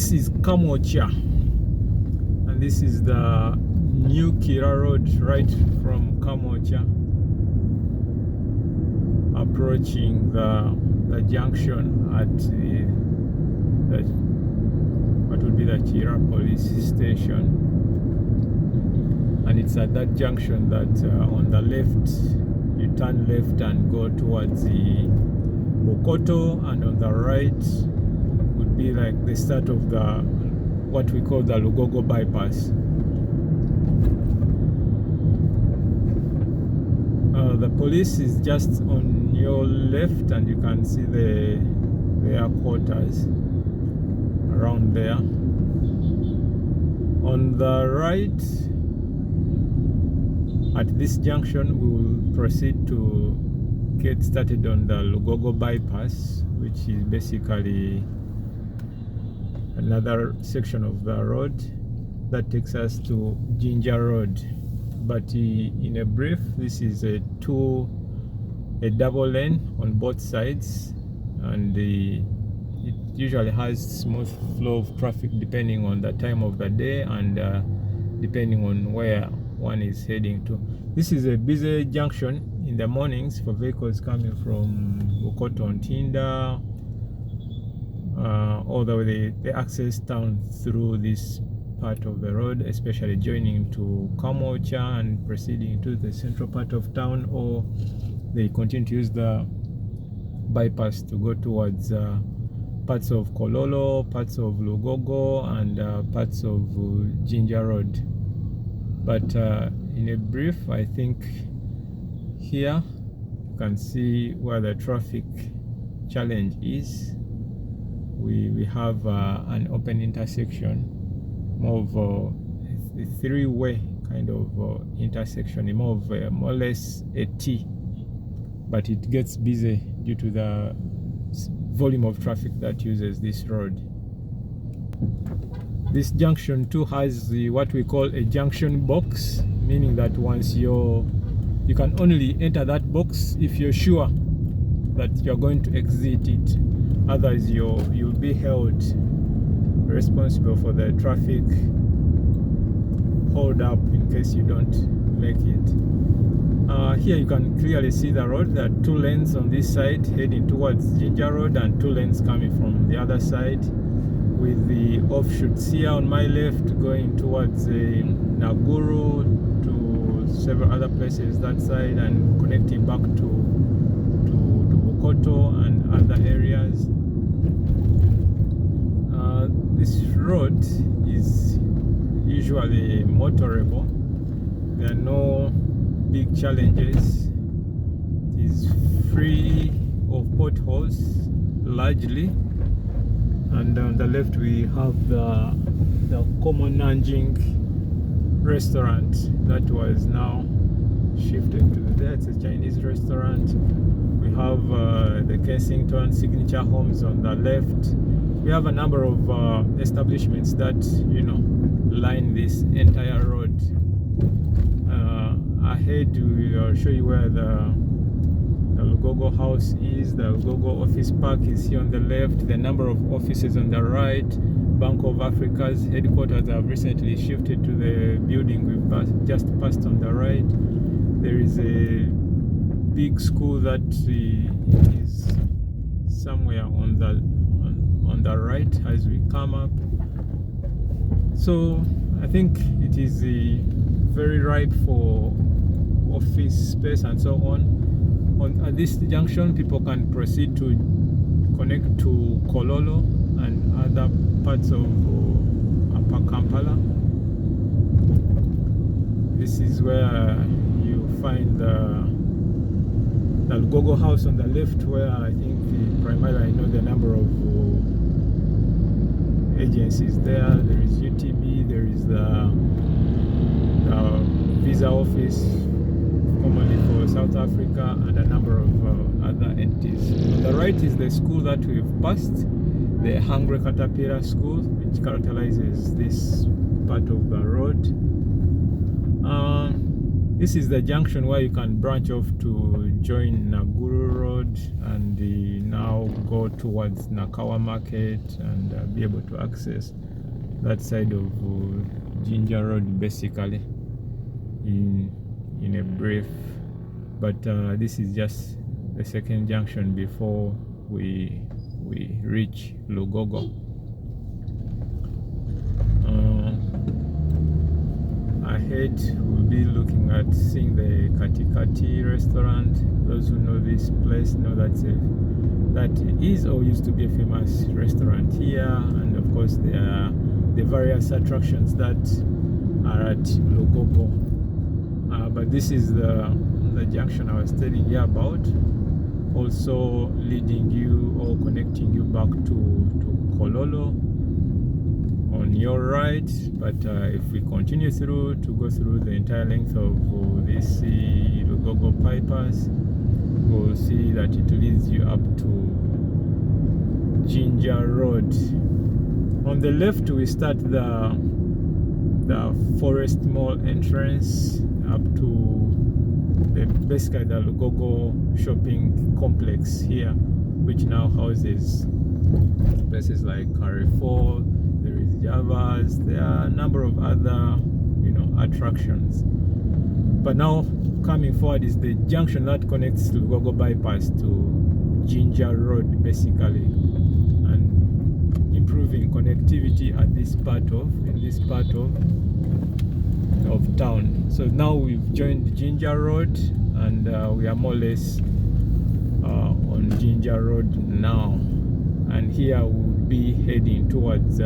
This is Kamwokya, and this is the new Kira Road right from Kamwokya, approaching the junction at what would be the Kira police station. And it's at that junction that on the left you turn left and go towards the Bokoto, and on the right would be like the start of the what we call the Lugogo bypass. The police is just on your left, and you can see their quarters around there. On the right, at this junction, we will proceed to get started on the Lugogo bypass, which is basically another section of the road that takes us to Jinja Road. But in a brief, this is a double lane on both sides, and it usually has smooth flow of traffic depending on the time of the day and depending on where one is heading to. This is a busy junction in the mornings for vehicles coming from Bokoto on Tinda, all the way they access town through this part of the road, especially joining to Kamwokya and proceeding to the central part of town, or they continue to use the bypass to go towards parts of Kololo, parts of Lugogo, and parts of Jinja Road. But in a brief, I think here you can see where the traffic challenge is. We have an open intersection, more of a three-way kind of intersection, more or less a T, but it gets busy due to the volume of traffic that uses this road. This junction too has what we call a junction box, meaning that once you can only enter that box if you're sure that you're going to exit it. Otherwise you'll be held responsible for the traffic hold up in case you don't make it. Here you can clearly see the road. There are two lanes on this side heading towards Jinja Road, and two lanes coming from the other side, with the offshoots here on my left going towards Naguru to several other places that side, and connecting back to Bokoto and other areas. This road is usually motorable. There are no big challenges. It is free of potholes largely. And on the left we have the common Nanjing restaurant that was now shifted to there. It's a Chinese restaurant. We have the Kensington signature homes on the left. We have a number of establishments that line this entire road. Ahead I'll show you where the Lugogo house is. The Lugogo office park is here on the left. The number of offices on the right. Bank of Africa's headquarters have recently shifted to the building we've just passed on the right. There is a big school that is somewhere on the right as we come up. So I think it is very ripe for office space and so on. At this junction, people can proceed to connect to Kololo and other parts of Upper Kampala. This is where you find the Lugogo house on the left, where I think primarily I know the number of agencies there. There is UTB, there is the visa office, commonly for South Africa, and a number of other entities. On the right is the school that we've passed, the Hungry Caterpillar School, which characterizes this part of the road. This is the junction where you can branch off to join Naguru Road and now go towards Nakawa Market and be able to access that side of Jinja Road basically in a brief. But this is just the second junction before we reach Lugogo. Ahead we'll be looking at seeing the Katikati restaurant. Those who know this place know that is or used to be a famous restaurant here, and of course there are the various attractions that are at Lugogo. But this is the junction I was telling you about, also leading you or connecting you back to Kololo on your right. But if we continue through to go through the entire length of this Lugogo bypass, we'll see that it leads you up to Jinja Road. On the left we start the Forest Mall entrance up to basically the Lugogo shopping complex here, which now houses places like Carrefour, there is Java's, there are a number of other attractions. But now coming forward is the junction that connects Lugogo bypass to Jinja Road basically, and improving connectivity at this part of town. So now we've joined Jinja Road and we are more or less on Jinja Road now, and here we'll be heading towards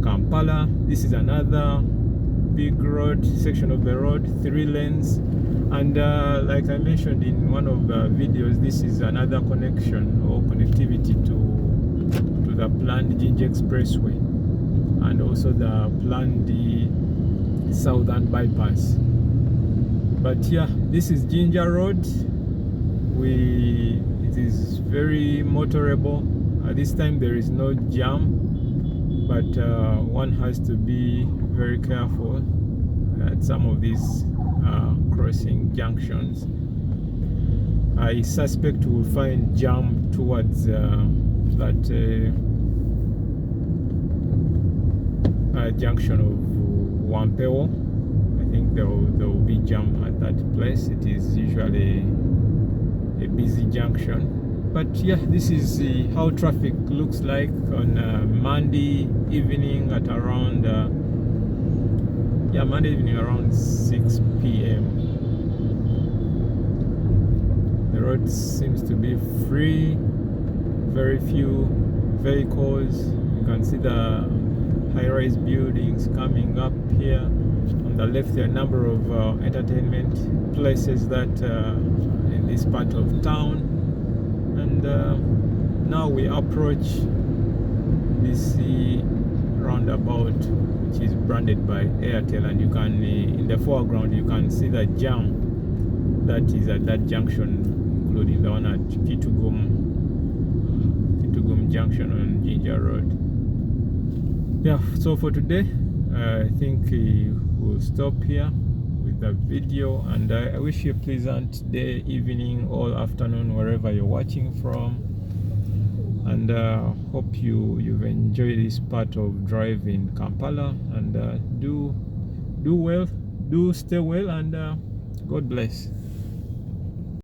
Kampala. This is another big road, section of the road, 3 lanes, and like I mentioned in one of the videos, this is another connection or connectivity to the planned Jinja Expressway and also the planned southern bypass. But yeah, this is Jinja Road. It is very motorable. At this time there is no jam, but one has to be very careful at some of these crossing junctions. I suspect we'll find jam towards that junction of Wampeo. I think there will be jam at that place. It is usually a busy junction. But yeah, this is how traffic looks like on Monday evening at around Monday evening around 6 p.m. The road seems to be free, very few vehicles. You can see the high-rise buildings coming up here. On the left there are a number of entertainment places that in this part of town. And now we approach this roundabout, which is branded by Airtel, and you can in the foreground you can see the jam that is at that junction, including the one at Kitugum Junction on Jinja Road. Yeah, so for today I think we'll stop here with the video, and I wish you a pleasant day, evening, or afternoon, wherever you're watching from, and hope you've enjoyed this part of drive in Kampala, and do stay well, and God bless.